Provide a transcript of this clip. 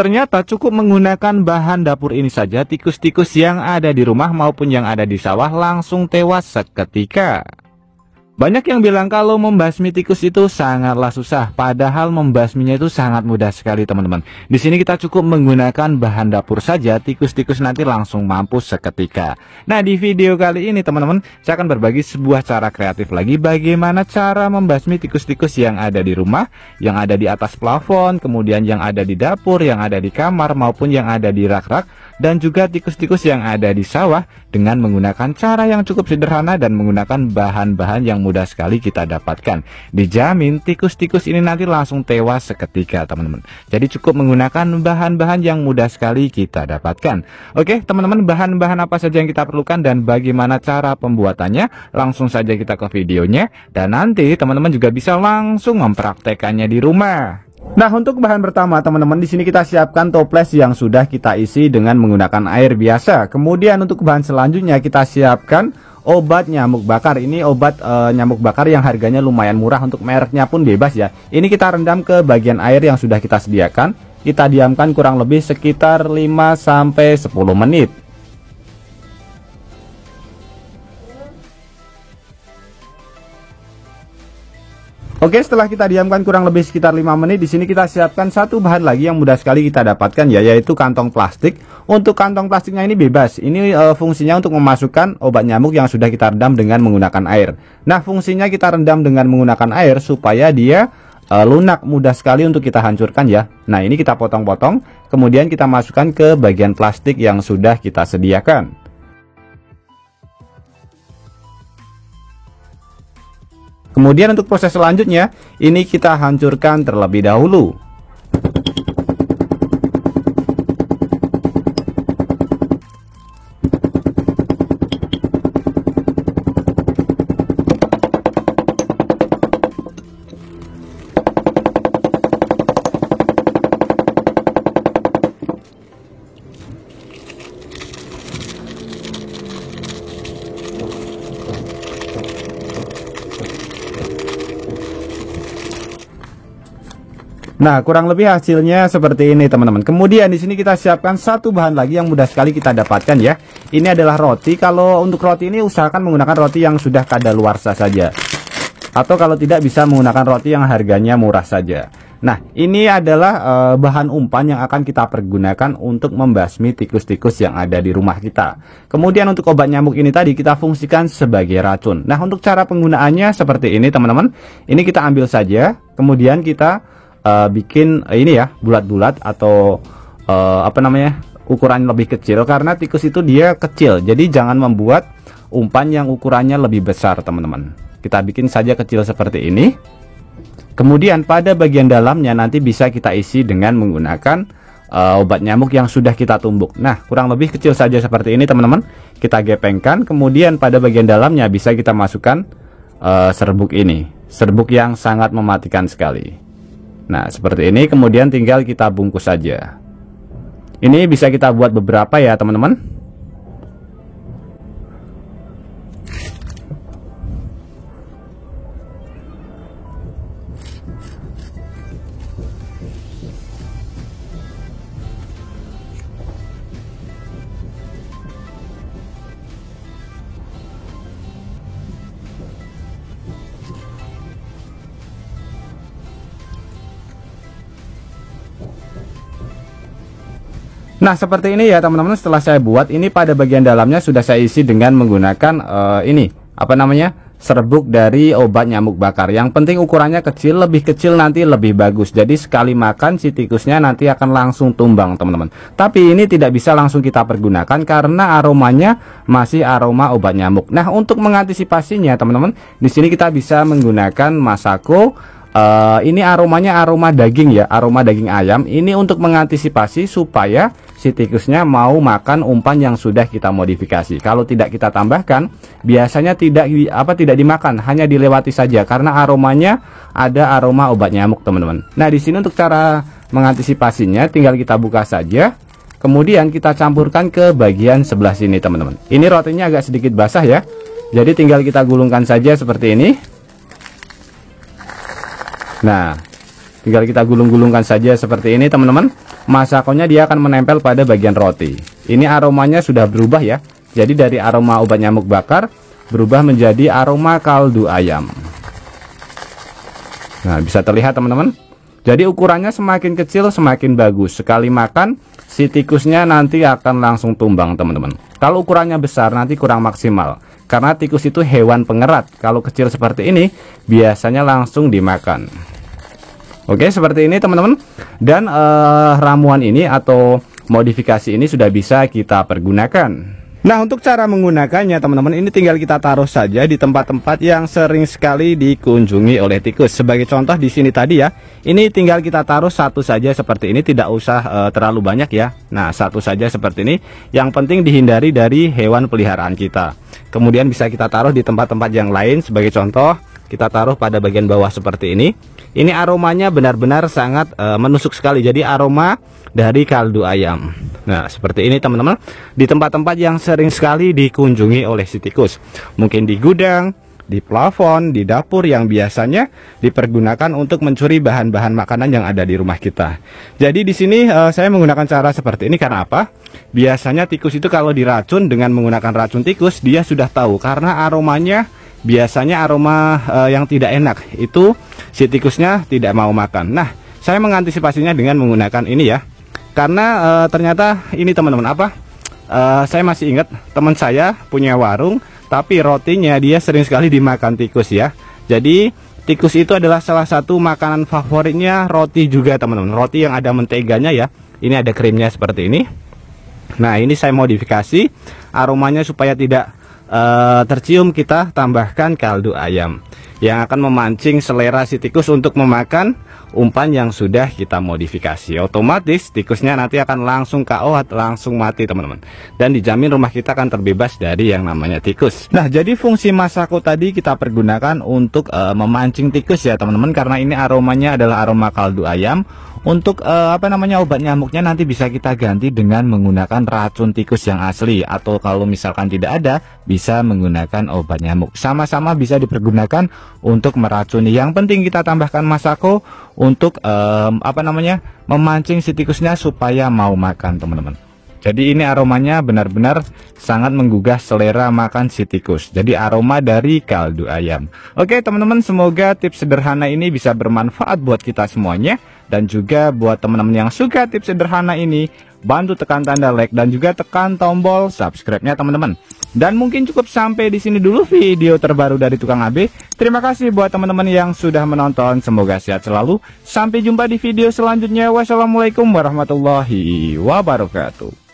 Ternyata cukup menggunakan bahan dapur ini saja, tikus-tikus yang ada di rumah maupun yang ada di sawah langsung tewas seketika. Banyak yang bilang kalau membasmi tikus itu sangatlah susah, padahal membasminya itu sangat mudah sekali teman-teman. Di sini kita cukup menggunakan bahan dapur saja, tikus-tikus nanti langsung mampus seketika. Nah, di video kali ini teman-teman, saya akan berbagi sebuah cara kreatif lagi bagaimana cara membasmi tikus-tikus yang ada di rumah, yang ada di atas plafon, kemudian yang ada di dapur, yang ada di kamar maupun yang ada di rak-rak, dan juga tikus-tikus yang ada di sawah dengan menggunakan cara yang cukup sederhana dan menggunakan bahan-bahan yang mudah sekali kita dapatkan. Dijamin tikus-tikus ini nanti langsung tewas seketika teman-teman. Jadi cukup menggunakan bahan-bahan yang mudah sekali kita dapatkan. Oke teman-teman, bahan-bahan apa saja yang kita perlukan dan bagaimana cara pembuatannya, langsung saja kita ke videonya. Dan nanti teman-teman juga bisa langsung mempraktekannya di rumah. Nah, untuk bahan pertama teman-teman, di sini kita siapkan toples yang sudah kita isi dengan menggunakan air biasa. Kemudian untuk bahan selanjutnya kita siapkan obat nyamuk bakar. Ini obat nyamuk bakar yang harganya lumayan murah, untuk mereknya pun bebas ya. Ini kita rendam ke bagian air yang sudah kita sediakan. Kita diamkan kurang lebih sekitar 5-10 menit. Oke, setelah kita diamkan kurang lebih sekitar 5 menit, di sini kita siapkan satu bahan lagi yang mudah sekali kita dapatkan ya, yaitu kantong plastik. Untuk kantong plastiknya ini bebas. Ini fungsinya untuk memasukkan obat nyamuk yang sudah kita rendam dengan menggunakan air. Nah, fungsinya kita rendam dengan menggunakan air supaya dia lunak, mudah sekali untuk kita hancurkan ya. Nah, ini kita potong-potong, kemudian kita masukkan ke bagian plastik yang sudah kita sediakan. Kemudian untuk proses selanjutnya, ini kita hancurkan terlebih dahulu. Nah, kurang lebih hasilnya seperti ini teman-teman. Kemudian di sini kita siapkan satu bahan lagi yang mudah sekali kita dapatkan ya. Ini adalah roti. Kalau untuk roti ini usahakan menggunakan roti yang sudah kadaluarsa saja. Atau kalau tidak bisa menggunakan roti yang harganya murah saja. Nah, ini adalah bahan umpan yang akan kita pergunakan untuk membasmi tikus-tikus yang ada di rumah kita. Kemudian untuk obat nyamuk ini tadi kita fungsikan sebagai racun. Nah, untuk cara penggunaannya seperti ini teman-teman. Ini kita ambil saja, kemudian kita bikin ini ya, bulat-bulat atau ukuran lebih kecil, karena tikus itu dia kecil. Jadi jangan membuat umpan yang ukurannya lebih besar teman-teman. Kita bikin saja kecil seperti ini. Kemudian pada bagian dalamnya nanti bisa kita isi dengan menggunakan obat nyamuk yang sudah kita tumbuk. Nah, kurang lebih kecil saja seperti ini teman-teman. Kita gepengkan, kemudian pada bagian dalamnya bisa kita masukkan serbuk ini. Serbuk yang sangat mematikan sekali. Nah, seperti ini, kemudian tinggal kita bungkus saja. Ini bisa kita buat beberapa ya teman-teman. Nah, seperti ini ya teman-teman. Setelah saya buat, ini pada bagian dalamnya sudah saya isi dengan menggunakan serbuk dari obat nyamuk bakar. Yang penting ukurannya kecil, lebih kecil nanti lebih bagus. Jadi sekali makan si tikusnya nanti akan langsung tumbang teman-teman. Tapi ini tidak bisa langsung kita pergunakan karena aromanya masih aroma obat nyamuk. Nah, untuk mengantisipasinya teman-teman, di sini kita bisa menggunakan Masako. Ini aromanya aroma daging ya, aroma daging ayam. Ini untuk mengantisipasi supaya si tikusnya mau makan umpan yang sudah kita modifikasi. Kalau tidak kita tambahkan, biasanya tidak dimakan, hanya dilewati saja karena aromanya ada aroma obat nyamuk teman-teman. Nah, di sini untuk cara mengantisipasinya tinggal kita buka saja. Kemudian kita campurkan ke bagian sebelah sini teman-teman. Ini rotinya agak sedikit basah ya. Jadi tinggal kita gulungkan saja seperti ini. Nah, Tinggal kita gulung-gulungkan saja seperti ini teman-teman. Masakonya dia akan menempel pada bagian roti. Ini aromanya sudah berubah ya. Jadi dari aroma obat nyamuk bakar berubah menjadi aroma kaldu ayam. Nah, bisa terlihat teman-teman. Jadi ukurannya semakin kecil semakin bagus. Sekali makan si tikusnya nanti akan langsung tumbang teman-teman. Kalau ukurannya besar nanti kurang maksimal. Karena tikus itu hewan pengerat. Kalau kecil seperti ini biasanya langsung dimakan. Oke, seperti ini teman-teman. Dan ramuan ini atau modifikasi ini sudah bisa kita pergunakan. Nah, untuk cara menggunakannya teman-teman, ini tinggal kita taruh saja di tempat-tempat yang sering sekali dikunjungi oleh tikus. Sebagai contoh di sini tadi ya, ini tinggal kita taruh satu saja seperti ini, tidak usah terlalu banyak ya. Nah, satu saja seperti ini. Yang penting dihindari dari hewan peliharaan kita. Kemudian bisa kita taruh di tempat-tempat yang lain. Sebagai contoh, kita taruh pada bagian bawah seperti ini. Ini aromanya benar-benar sangat menusuk sekali. Jadi aroma dari kaldu ayam. Nah, seperti ini teman-teman. Di tempat-tempat yang sering sekali dikunjungi oleh si tikus. Mungkin di gudang, di plafon, di dapur yang biasanya dipergunakan untuk mencuri bahan-bahan makanan yang ada di rumah kita. Jadi di sini saya menggunakan cara seperti ini karena apa? Biasanya tikus itu kalau diracun dengan menggunakan racun tikus, dia sudah tahu karena aromanya biasanya aroma yang tidak enak. Itu si tikusnya tidak mau makan. Nah, saya mengantisipasinya dengan menggunakan ini ya. Karena ternyata ini teman-teman saya masih ingat teman saya punya warung, tapi rotinya dia sering sekali dimakan tikus ya. Jadi tikus itu adalah salah satu makanan favoritnya roti juga teman-teman. Roti yang ada menteganya ya. Ini ada krimnya seperti ini. Nah, ini saya modifikasi aromanya supaya tidak tercium, kita tambahkan kaldu ayam yang akan memancing selera si tikus untuk memakan umpan yang sudah kita modifikasi. Otomatis tikusnya nanti akan langsung KO, langsung mati teman-teman. Dan dijamin rumah kita akan terbebas dari yang namanya tikus. Nah, jadi fungsi masako tadi kita pergunakan untuk memancing tikus ya teman-teman. Karena ini aromanya adalah aroma kaldu ayam. Untuk obat nyamuknya nanti bisa kita ganti dengan menggunakan racun tikus yang asli. Atau kalau misalkan tidak ada, bisa menggunakan obat nyamuk. Sama-sama bisa dipergunakan untuk meracuni. Yang penting kita tambahkan masako untuk memancing si tikusnya supaya mau makan teman-teman. Jadi ini aromanya benar-benar sangat menggugah selera makan si tikus. Jadi aroma dari kaldu ayam. Oke teman-teman, semoga tips sederhana ini bisa bermanfaat buat kita semuanya. Dan juga buat teman-teman yang suka tips sederhana ini, bantu tekan tanda like dan juga tekan tombol subscribe-nya teman-teman. Dan mungkin cukup sampai di sini dulu video terbaru dari Tukang AB. Terima kasih buat teman-teman yang sudah menonton. Semoga sehat selalu. Sampai jumpa di video selanjutnya. Wassalamualaikum warahmatullahi wabarakatuh.